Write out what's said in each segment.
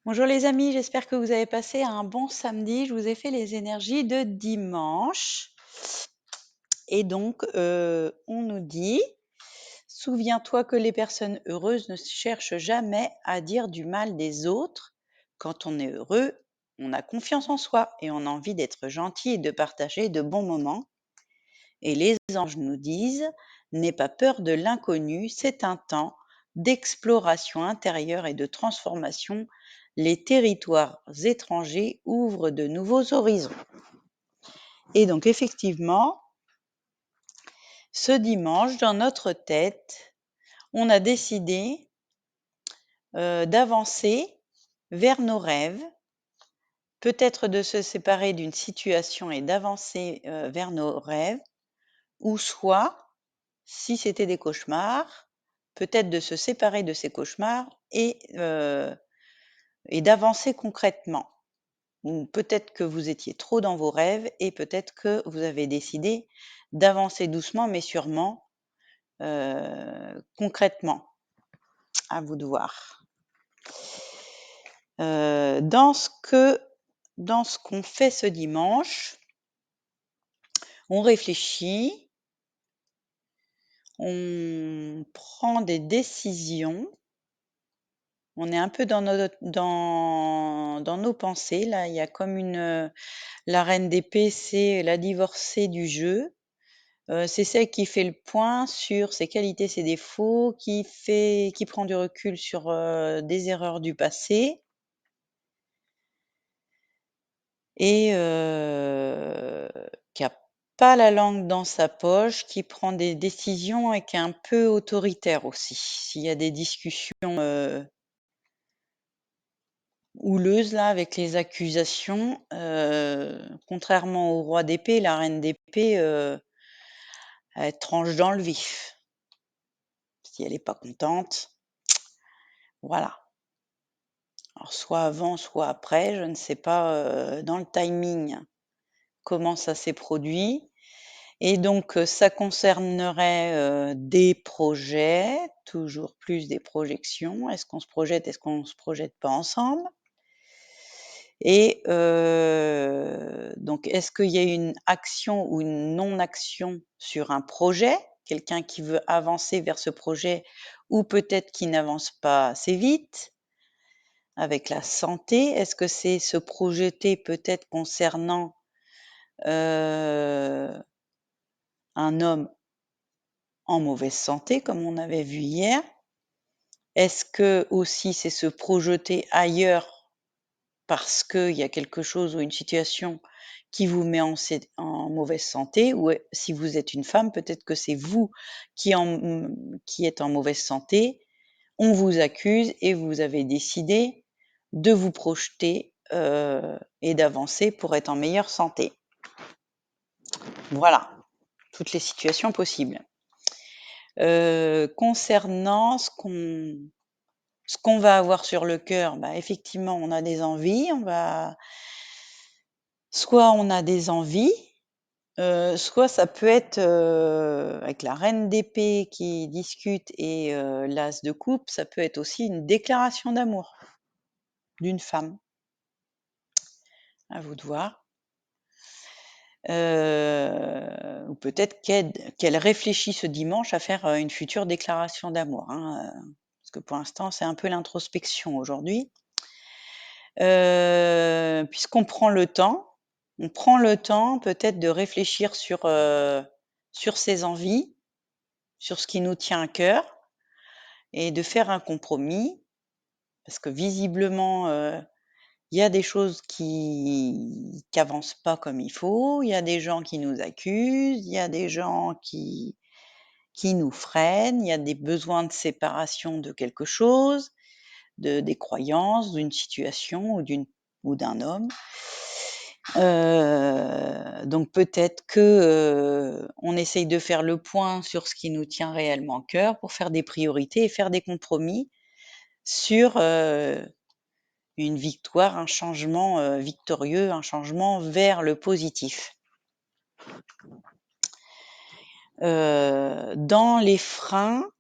Bonjour les amis, j'espère que vous avez passé un bon samedi. Je vous ai fait les énergies de dimanche. Et donc, on nous dit, souviens-toi que les personnes heureuses ne cherchent jamais à dire du mal des autres. Quand on est heureux, on a confiance en soi et on a envie d'être gentil et de partager de bons moments. Et les anges nous disent, n'aie pas peur de l'inconnu, c'est un temps d'exploration intérieure et de transformation. Les territoires étrangers ouvrent de nouveaux horizons. Et donc effectivement, ce dimanche, dans notre tête, on a décidé d'avancer vers nos rêves, peut-être de se séparer d'une situation et d'avancer vers nos rêves, ou soit, si c'était des cauchemars, peut-être de se séparer de ces cauchemars et d'avancer concrètement. Ou peut-être que vous étiez trop dans vos rêves et peut-être que vous avez décidé d'avancer doucement mais sûrement, concrètement. À vous de voir. Dans ce qu'on fait ce dimanche, on réfléchit, on prend des décisions. On est un peu dans nos pensées. Là, il y a comme la reine d'épée, c'est la divorcée du jeu. C'est celle qui fait le point sur ses qualités, ses défauts, qui prend du recul sur des erreurs du passé. Et qui a pas la langue dans sa poche, qui prend des décisions et qui est un peu autoritaire aussi. S'il y a des discussions houleuses là avec les accusations, contrairement au roi d'épée, la reine d'épée, elle tranche dans le vif. Si elle est pas contente, voilà. Alors soit avant, soit après, je ne sais pas, dans le timing comment ça s'est produit. Et donc, ça concernerait, des projets, toujours plus des projections. Est-ce qu'on se projette? Est-ce qu'on se projette pas ensemble? Et donc est-ce qu'il y a une action ou une non-action sur un projet? Quelqu'un qui veut avancer vers ce projet ou peut-être qui n'avance pas assez vite? Avec la santé, est-ce que c'est se projeter peut-être concernant, un homme en mauvaise santé comme on avait vu hier? Est-ce que aussi c'est se projeter ailleurs parce qu'il y a quelque chose ou une situation qui vous met en mauvaise santé? Ou si vous êtes une femme, peut-être que c'est vous qui êtes en mauvaise santé, on vous accuse et vous avez décidé de vous projeter, et d'avancer pour être en meilleure santé. Voilà, toutes les situations possibles. Concernant ce qu'on va avoir sur le cœur, bah, effectivement, on a des envies, soit on a des envies, soit ça peut être, avec la reine d'épée qui discute et l'as de coupe, ça peut être aussi une déclaration d'amour d'une femme. À vous de voir. Ou peut-être qu'elle réfléchit ce dimanche à faire, une future déclaration d'amour, hein, parce que pour l'instant, c'est un peu l'introspection aujourd'hui. Puisqu'on prend le temps, on prend le temps peut-être de réfléchir sur ses envies, sur ce qui nous tient à cœur et de faire un compromis. Parce que visiblement, il y a des choses qui avancent pas comme il faut, il y a des gens qui nous accusent, il y a des gens qui nous freinent, il y a des besoins de séparation de quelque chose, des croyances, d'une situation ou d'un homme. Donc peut-être que, on essaye de faire le point sur ce qui nous tient réellement à cœur pour faire des priorités et faire des compromis sur, une victoire, un changement, victorieux, un changement vers le positif. Dans les freins,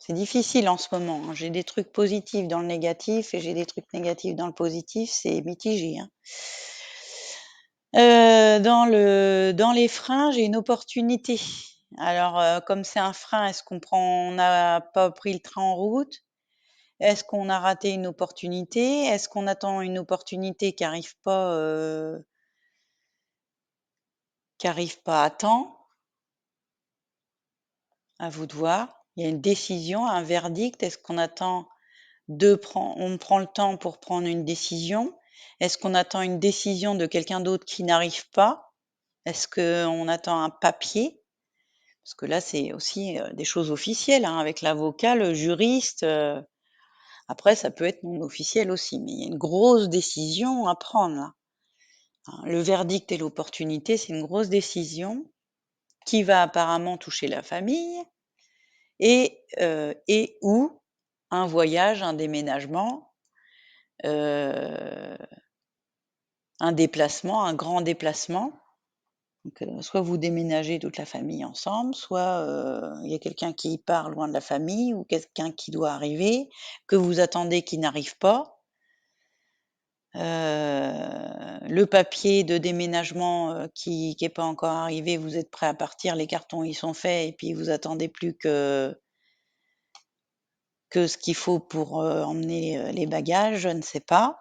C'est difficile en ce moment, hein. J'ai des trucs positifs dans le négatif et j'ai des trucs négatifs dans le positif, c'est mitigé, hein. Dans les freins, j'ai une opportunité. Alors, comme c'est un frein, est-ce on n'a pas pris le train en route? Est-ce qu'on a raté une opportunité? Est-ce qu'on attend une opportunité qui arrive pas à temps? À vous de voir. Il y a une décision, un verdict. Est-ce qu'on attend on prend le temps pour prendre une décision? Est-ce qu'on attend une décision de quelqu'un d'autre qui n'arrive pas? Est-ce qu'on attend un papier? Parce que là, c'est aussi, des choses officielles, hein, avec l'avocat, le juriste, après ça peut être non officiel aussi, mais il y a une grosse décision à prendre là, hein. Le verdict et l'opportunité, c'est une grosse décision qui va apparemment toucher la famille et ou un voyage, un déménagement, heu, un déplacement, un grand déplacement. Donc, soit vous déménagez toute la famille ensemble, soit, il y a quelqu'un qui part loin de la famille ou quelqu'un qui doit arriver, que vous attendez qui n'arrive pas. Le papier de déménagement, qui est pas encore arrivé, vous êtes prêt à partir, les cartons, ils sont faits et puis vous attendez plus que ce qu'il faut pour, emmener, les bagages, je ne sais pas.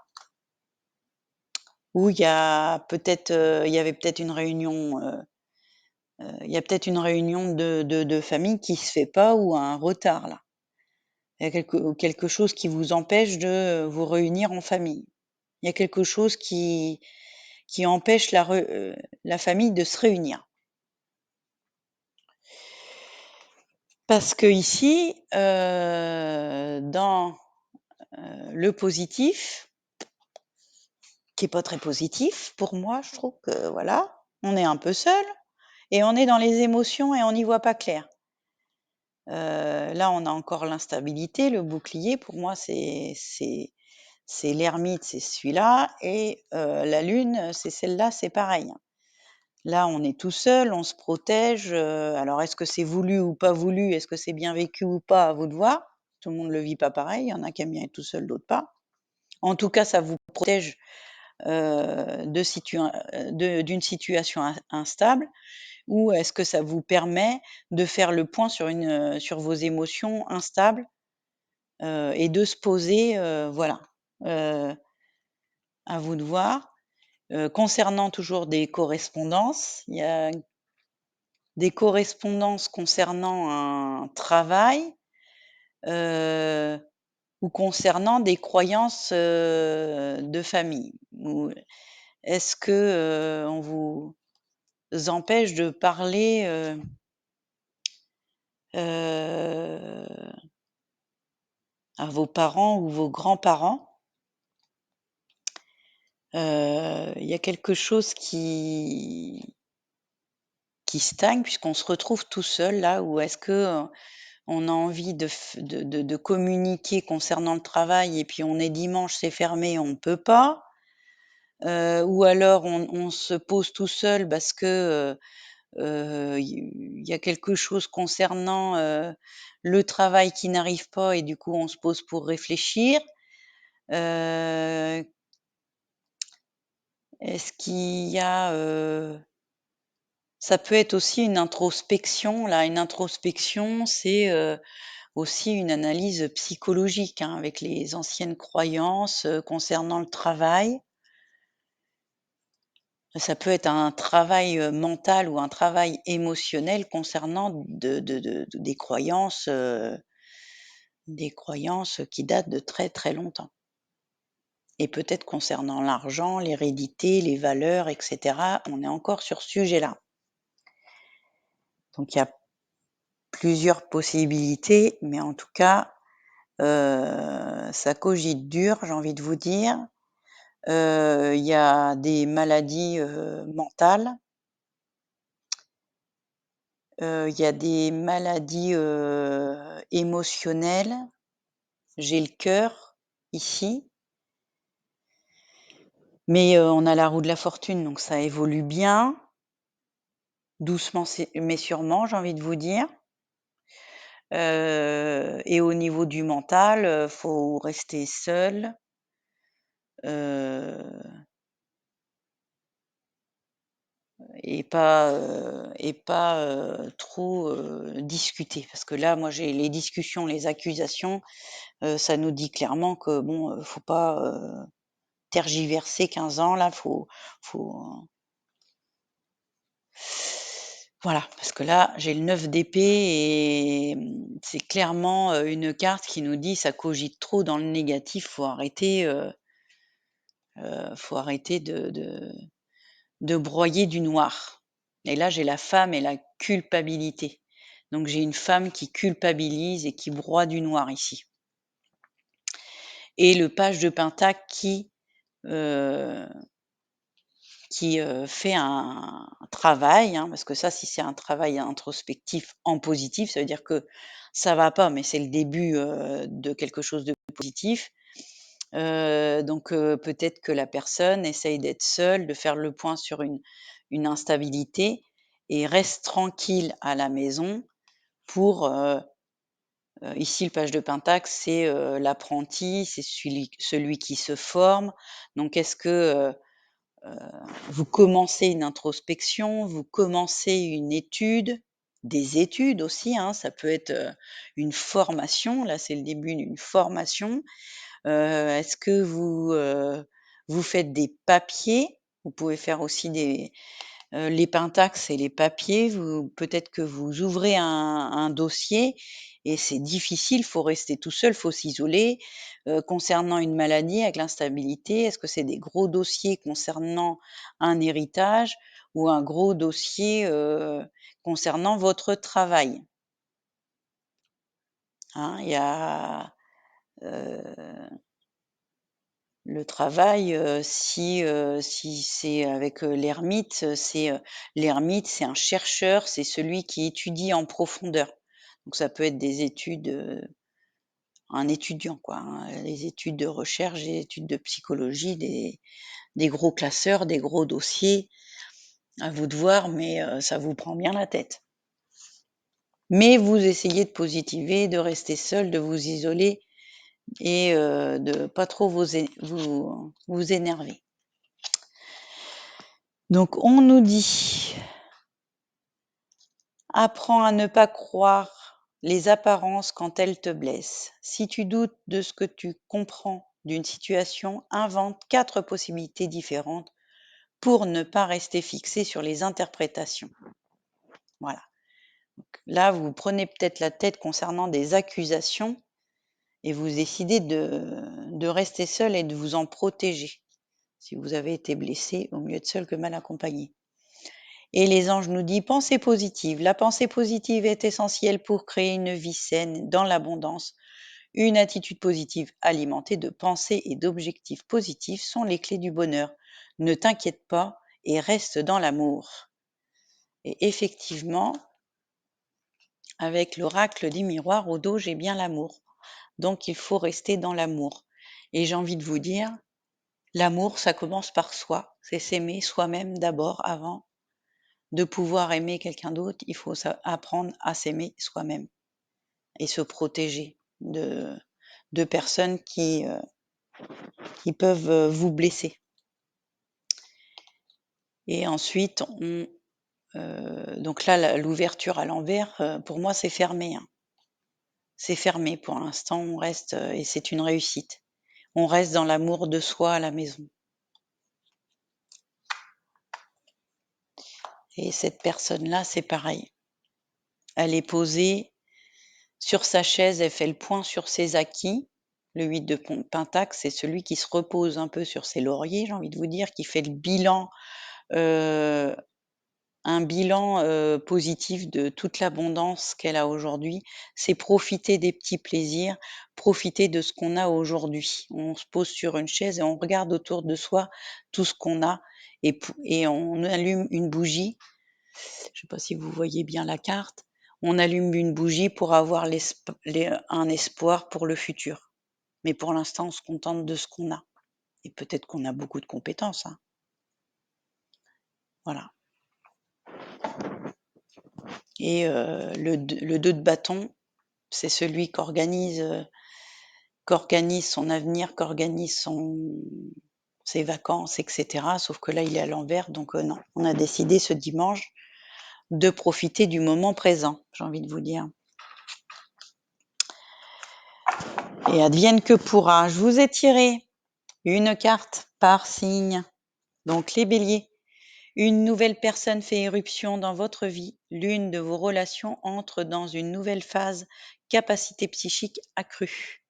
Ou il y avait peut-être une réunion, il y a peut-être une réunion de famille qui se fait pas ou un retard là. Il y a quelque chose qui vous empêche de vous réunir en famille. Il y a quelque chose qui empêche la famille de se réunir. Parce qu'ici, dans, le positif, qui est pas très positif pour moi, je trouve que voilà, on est un peu seul et on est dans les émotions et on n'y voit pas clair. Là, on a encore l'instabilité, le bouclier pour moi c'est l'ermite, c'est celui-là et la lune, c'est celle-là, c'est pareil, hein. Là, on est tout seul, on se protège, alors est-ce que c'est voulu ou pas voulu? Est-ce que c'est bien vécu ou pas? À vous de voir. Tout le monde le vit pas pareil, il y en a qui aiment bien être tout seul, d'autres pas. En tout cas, ça vous protège, d'une situation instable ou est-ce que ça vous permet de faire le point sur vos émotions instables, et de se poser, voilà, heu, à vous de voir. Concernant toujours des correspondances, il y a des correspondances concernant un travail, heu, ou concernant des croyances, de famille? Ou est-ce que, on vous empêche de parler, heu, à vos parents ou vos grands-parents? Il y a quelque chose qui stagne puisqu'on se retrouve tout seul là ou est-ce que, on a envie de communiquer concernant le travail et puis on est dimanche, c'est fermé, on ne peut pas. Ou alors on se pose tout seul parce que, il y a quelque chose concernant, le travail qui n'arrive pas et du coup on se pose pour réfléchir. Heu, est-ce qu'il y a, ça peut être aussi une introspection là, une introspection, c'est, aussi une analyse psychologique, hein, avec les anciennes croyances, concernant le travail. Ça peut être un travail, mental ou un travail émotionnel concernant des croyances qui datent de très, très longtemps et peut-être concernant l'argent, l'hérédité, les valeurs et cetera. On est encore sur ce sujet-là. Donc il y a plusieurs possibilités, mais en tout cas, ça cogite dur, j'ai envie de vous dire. Il y a des maladies, mentales, il y a des maladies, émotionnelles. J'ai le cœur ici, mais on a la roue de la fortune, donc ça évolue bien, doucement mais sûrement, j'ai envie de vous dire. Et au niveau du mental, faut rester seul, heu et pas trop, discuter. Parce que là, moi, j'ai les discussions, les accusations, ça nous dit clairement que bon, faut pas, tergiverser 15 ans là, faut voilà, parce que là, j'ai le 9 d'épée et c'est clairement, une carte qui nous dit: «Ça cogite trop dans le négatif, faut arrêter de broyer du noir». Et là, j'ai la femme et la culpabilité. Donc j'ai une femme qui culpabilise et qui broie du noir ici. Et le page de pentacle heu, fait un travail, hein, parce que ça, si c'est un travail introspectif en positif, ça veut dire que ça va pas, mais c'est le début, de quelque chose de positif. Donc peut-être que la personne essaye d'être seule, de faire le point sur une instabilité et reste tranquille à la maison pour, ici le page de pentacle, c'est, l'apprenti, c'est celui qui se forme. Donc est-ce que, vous commencez une introspection, vous commencez une étude, des études aussi, hein, ça peut être, une formation, là c'est le début d'une formation. Est-ce que vous faites des papiers? Vous pouvez faire aussi les pentacles, c'est les papiers. Peut-être que vous ouvrez un dossier et c'est difficile, faut rester tout seul, faut s'isoler. Concernant une maladie avec l'instabilité, est-ce que c'est des gros dossiers concernant un héritage ou un gros dossier, concernant votre travail? Hein, il y a, heu le travail, si c'est avec, l'ermite, l'ermite, c'est un chercheur, c'est celui qui étudie en profondeur. Donc ça peut être des études, un étudiant quoi, hein, les études de recherche, des études de psychologie, des gros classeurs, des gros dossiers. À vous de voir, mais ça vous prend bien la tête. Mais vous essayez de positiver, de rester seul, de vous isoler et de pas trop vous énerver. Donc on nous dit: «Apprends à ne pas croire les apparences quand elles te blessent. Si tu doutes de ce que tu comprends d'une situation, invente 4 possibilités différentes pour ne pas rester fixé sur les interprétations». Voilà. Là, vous prenez peut-être la tête concernant des accusations et vous décidez de rester seul et de vous en protéger. Si vous avez été blessé, vaut mieux être seul que mal accompagné. Et les anges nous disent: «Pensée positive. La pensée positive est essentielle pour créer une vie saine dans l'abondance. Une attitude positive alimentée de pensées et d'objectifs positifs sont les clés du bonheur. Ne t'inquiète pas et reste dans l'amour». Et effectivement, avec l'oracle des miroirs au dos, j'ai bien l'amour. Donc il faut rester dans l'amour. Et j'ai envie de vous dire, l'amour, ça commence par soi. C'est s'aimer soi-même d'abord avant de pouvoir aimer quelqu'un d'autre, il faut apprendre à s'aimer soi-même et se protéger de personnes qui peuvent vous blesser. Et ensuite, donc là, l'ouverture à l'envers, pour moi, c'est fermé, hein. C'est fermé pour l'instant, on reste, et c'est une réussite. On reste dans l'amour de soi à la maison. Et cette personne-là, c'est pareil. Elle est posée sur sa chaise, elle fait le point sur ses acquis. Le 8 de pentacle, c'est celui qui se repose un peu sur ses lauriers, j'ai envie de vous dire, qui fait le bilan, heu, un bilan, positif de toute l'abondance qu'elle a aujourd'hui. C'est profiter des petits plaisirs, profiter de ce qu'on a aujourd'hui. On se pose sur une chaise et on regarde autour de soi tout ce qu'on a et on allume une bougie. Je ne sais pas si vous voyez bien la carte. On allume une bougie pour avoir un espoir pour le futur. Mais pour l'instant, on se contente de ce qu'on a. Et peut-être qu'on a beaucoup de compétences, hein. Voilà. Et le 2 de bâton, c'est celui qu'organise son avenir, qu'organise ses vacances, et cetera. Sauf que là, il est à l'envers, donc non. On a décidé ce dimanche de profiter du moment présent, j'ai envie de vous dire. Et advienne que pourra. Je vous ai tiré une carte par signe. Donc les béliers, une nouvelle personne fait éruption dans votre vie. L'une de vos relations entre dans une nouvelle phase, capacité psychique accrue.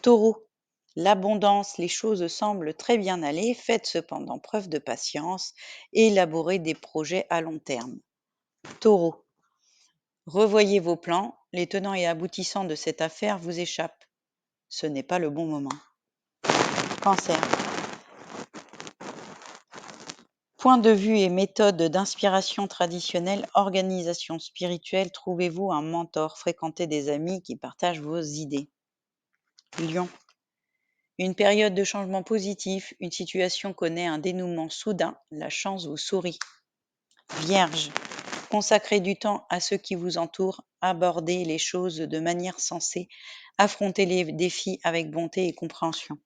Taureau, l'abondance, les choses semblent très bien aller. Faites cependant preuve de patience et élaborez des projets à long terme. Taureau, revoyez vos plans. Les tenants et aboutissants de cette affaire vous échappent. Ce n'est pas le bon moment. Cancer. Point de vue et méthode d'inspiration traditionnelle, organisation spirituelle, trouvez-vous un mentor, fréquentez des amis qui partagent vos idées. Lion. Une période de changement positif, une situation connaît un dénouement soudain, la chance vous sourit. Vierge. Consacrez du temps à ceux qui vous entourent, abordez les choses de manière sensée, affrontez les défis avec bonté et compréhension.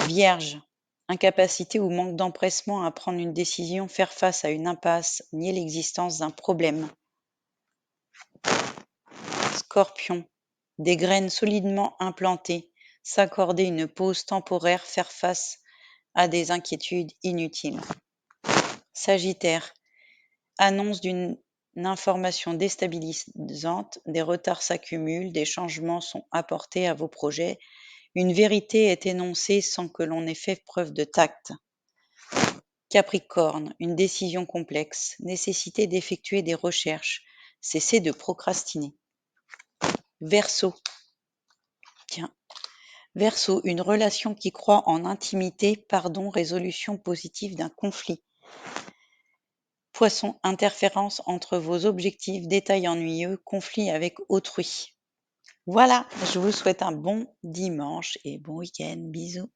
Vierge. Incapacité ou manque d'empressement à prendre une décision, faire face à une impasse, nier l'existence d'un problème. Scorpion. Des graines solidement implantées, s'accorder une pause temporaire, faire face à des inquiétudes inutiles. Sagittaire. Annonce d'une information déstabilisante, des retards s'accumulent, des changements sont apportés à vos projets, une vérité est énoncée sans que l'on ait fait preuve de tact. Capricorne, une décision complexe, nécessité d'effectuer des recherches, cessez de procrastiner. Verseau, Verseau, une relation qui croit en intimité, pardon, résolution positive d'un conflit. Poisson, interférence entre vos objectifs, détails ennuyeux, conflit avec autrui. Voilà, je vous souhaite un bon dimanche et bon week-end. Bisous.